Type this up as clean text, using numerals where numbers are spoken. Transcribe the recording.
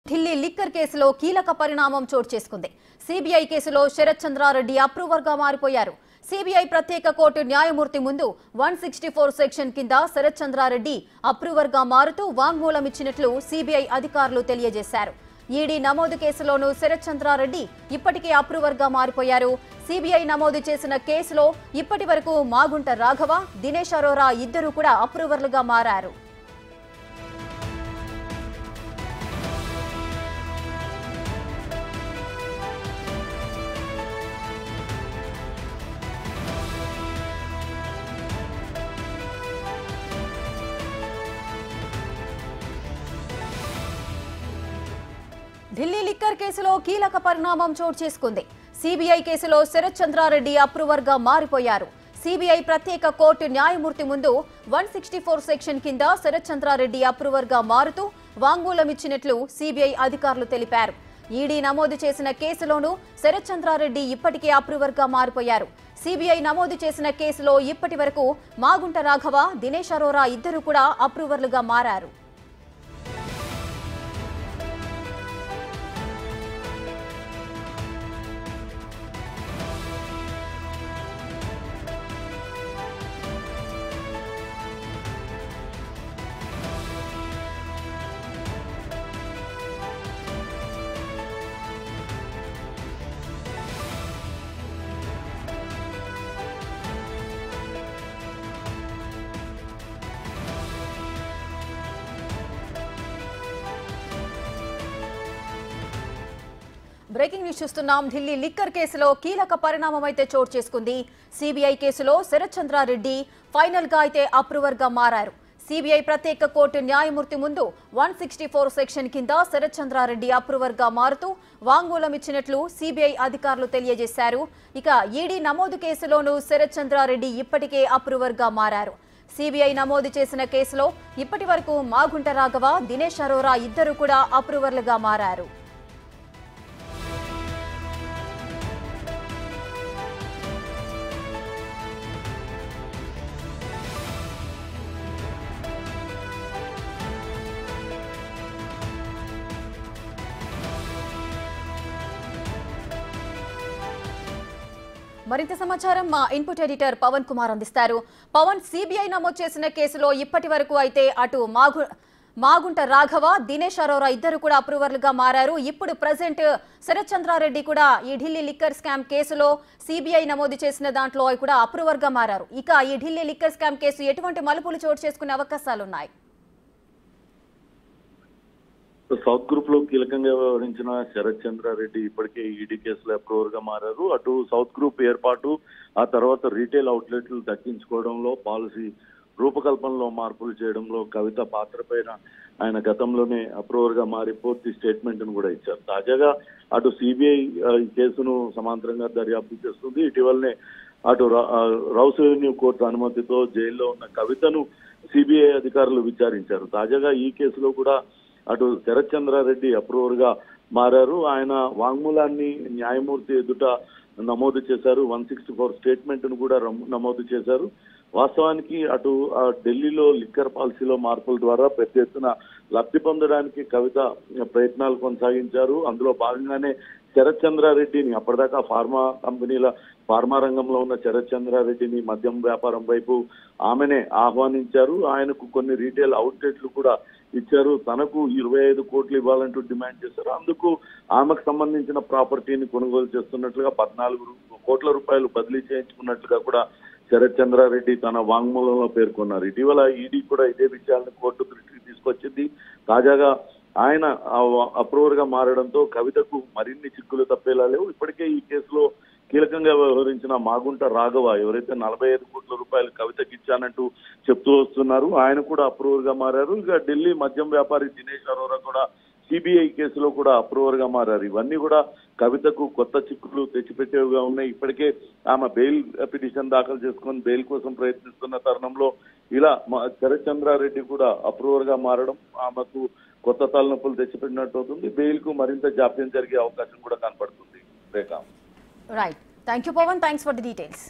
Delhi liquor కేసులో కీలక పరిణామం చోటు చేసుకుంది. సిబిఐ కేసులో శరత్ చంద్రారెడ్డి అప్రూవర్ గా మారిపోయారు. సిబిఐ ప్రత్యేక కోర్టు న్యాయమూర్తి ముందు 164 సెక్షన్ కింద శరత్ చంద్రారెడ్డి అప్రూవర్ గా మారుతూ వాంగ్మూలం ఇచ్చినట్లు సిబిఐ అధికారులు తెలియజేశారు. ఈడీ నమోదు కేసులోనూ శరత్ చంద్రారెడ్డి ఇప్పటికే అప్రూవర్ గా మారిపోయారు. సిబిఐ నమోదు చేసిన కేసులో ఇప్పటి వరకు మాగుంట రాఘవ, దినేష్ అరోరా ఇద్దరు కూడా అప్రూవర్లుగా మారారు. ఢిల్లీ లిక్కర్ కేసులో కీలక పరిణామం చోటు చేసుకుంది. సిబిఐ కేసులో శరత్ చంద్రారెడ్డి అప్రూవర్ గా మారిపోయారు. సిబిఐ ప్రత్యేక కోర్టు న్యాయమూర్తి ముందు 164 సెక్షన్ కింద శరత్ చంద్రారెడ్డి అప్రూవర్ గా మారుతూ వాంగ్మూలం ఇచ్చినట్లు సిబిఐ అధికారులు తెలిపారు. ఈడీ నమోదు చేసిన కేసులోనూ శరత్ చంద్రారెడ్డి ఇప్పటికే అప్రూవర్ గా మారిపోయారు. సిబిఐ నమోదు చేసిన కేసులో ఇప్పటి వరకు మాగుంట రాఘవ, దినేష్ అరోరా ఇద్దరు కూడా అప్రూవర్లుగా మారారు. బ్రేకింగ్ న్యూస్ చూస్తున్నాం. ఢిల్లీ లిక్కర్ కేసులో కీలక పరిణామం అయితే చోటు చేసుకుంది. సిబిఐ కేసులో శరత్ చంద్రారెడ్డి ఫైనల్ గా అయితే అప్రూవర్ గా మారారు. సిబిఐ ప్రత్యేక కోర్టు న్యాయమూర్తి ముందు 164 సెక్షన్ కింద శరత్ చంద్రారెడ్డి అప్రూవర్ గా మారుతూ వాంగ్మూలం ఇచ్చినట్లు సిబిఐ అధికారులు తెలియజేశారు. ఇక ఈడీ నమోదు కేసులోనూ శరత్ చంద్రారెడ్డి ఇప్పటికే అప్రూవర్ గా మారారు. సిబిఐ నమోదు చేసిన కేసులో ఇప్పటి వరకు మాగుంట రాఘవ, దినేష్ అరోరా ఇద్దరు కూడా అప్రూవర్లుగా మారారు. మరింత సమాచారం మా ఇన్పుట్ ఎడిటర్ పవన్ కుమార్ అందిస్తారు. పవన్, సిబిఐ నమోదు చేసిన కేసులో ఇప్పటి వరకు అయితే అటు మాగుంట రాఘవ, దినేష్ అరోరా ఇద్దరు కూడా అప్రూవర్లుగా మారారు. ఇప్పుడు ప్రజెంట్ శరత్ చంద్రారెడ్డి కూడా ఈ ఢిల్లీ లిక్కర్ స్కామ్ కేసులో సిబిఐ నమోదు చేసిన దాంట్లో కూడా అప్రూవర్ గా మారారు. ఇక ఈ ఢిల్లీ లిక్కర్ స్కామ్ కేసు ఎటువంటి మలుపులు చోటు చేసుకునే అవకాశాలున్నాయి? సౌత్ గ్రూప్ లో కీలకంగా వ్యవహరించిన శరత్ చంద్రారెడ్డి ఇప్పటికే ఈడీ కేసులో అప్రూవర్ గా మారారు. అటు సౌత్ గ్రూప్ ఏర్పాటు, ఆ తర్వాత రీటైల్ అవుట్లెట్లు దక్కించుకోవడంలో, పాలసీ రూపకల్పనలో మార్పులు చేయడంలో కవిత పాత్ర పైన ఆయన గతంలోనే అప్రూవర్ గా మారి పూర్తి స్టేట్మెంట్ ను కూడా ఇచ్చారు. తాజాగా అటు సిబిఐ ఈ కేసును సమాంతరంగా దర్యాప్తు చేస్తుంది. ఇటీవలనే అటు రౌస్ రెవెన్యూ కోర్టు అనుమతితో జైల్లో ఉన్న కవితను సిబిఐ అధికారులు విచారించారు. తాజాగా ఈ కేసులో కూడా అటు శరత్ చంద్రారెడ్డి అప్రూవర్ గా మారారు. ఆయన వాంగ్మూలాన్ని న్యాయమూర్తి ఎదుట నమోదు చేశారు. 164 స్టేట్మెంట్ ను కూడా నమోదు చేశారు. వాస్తవానికి అటు ఢిల్లీలో లిక్కర్ పాలసీలో మార్పుల ద్వారా పెద్ద ఎత్తున లబ్ధి పొందడానికి కవిత ప్రయత్నాలు కొనసాగించారు. అందులో భాగంగానే శరత్ చంద్రారెడ్డిని, అప్పటిదాకా ఫార్మా రంగంలో ఉన్న శరత్ చంద్రారెడ్డిని మద్యం వ్యాపారం వైపు ఆమెనే ఆహ్వానించారు. ఆయనకు కొన్ని రీటైల్ అవుట్లెట్లు కూడా ఇచ్చారు. తనకు 25 కోట్లు ఇవ్వాలంటూ డిమాండ్ చేశారు. అందుకు ఆమెకు సంబంధించిన ప్రాపర్టీని కొనుగోలు చేస్తున్నట్లుగా 14 కోట్ల రూపాయలు బదిలీ చేయించుకున్నట్లుగా కూడా శరత్ చంద్రారెడ్డి తన వాంగ్మూలంలో పేర్కొన్నారు. ఇటీవల ఈడీ కూడా ఇదే విషయాలను కోర్టు దృష్టికి తీసుకొచ్చింది. తాజాగా ఆయన అప్రూవర్ గా మారడంతో కవితకు మరిన్ని చిక్కులు తప్పేలా లేవు. ఇప్పటికే ఈ కేసులో కీలకంగా వ్యవహరించిన మాగుంట రాఘవ, ఎవరైతే 45 కోట్ల రూపాయలు కవితకి ఇచ్చానంటూ చెప్తూ వస్తున్నారు, ఆయన కూడా అప్రూవర్ గా మారారు. ఇక ఢిల్లీ మద్యం వ్యాపారి దినేష్ అరోరా కూడా సిబిఐ కేసులో కూడా అప్రూవర్ గా మారారు. ఇవన్నీ కూడా కవితకు కొత్త చిక్కులు తెచ్చిపెట్టేవిగా ఉన్నాయి. ఇప్పటికే ఆమె బెయిల్ పిటిషన్ దాఖలు చేసుకొని బెయిల్ కోసం ప్రయత్నిస్తున్న తరుణంలో ఇలా శరత్ చంద్రారెడ్డి కూడా అప్రూవర్ గా మారడం ఆమెకు కొత్త తలనొప్పులు తెచ్చిపెట్టినట్టు అవుతుంది. బెయిల్ కు మరింత జాప్యం జరిగే అవకాశం కూడా కనపడుతుంది. Right, thank you Pavan, thanks for the details.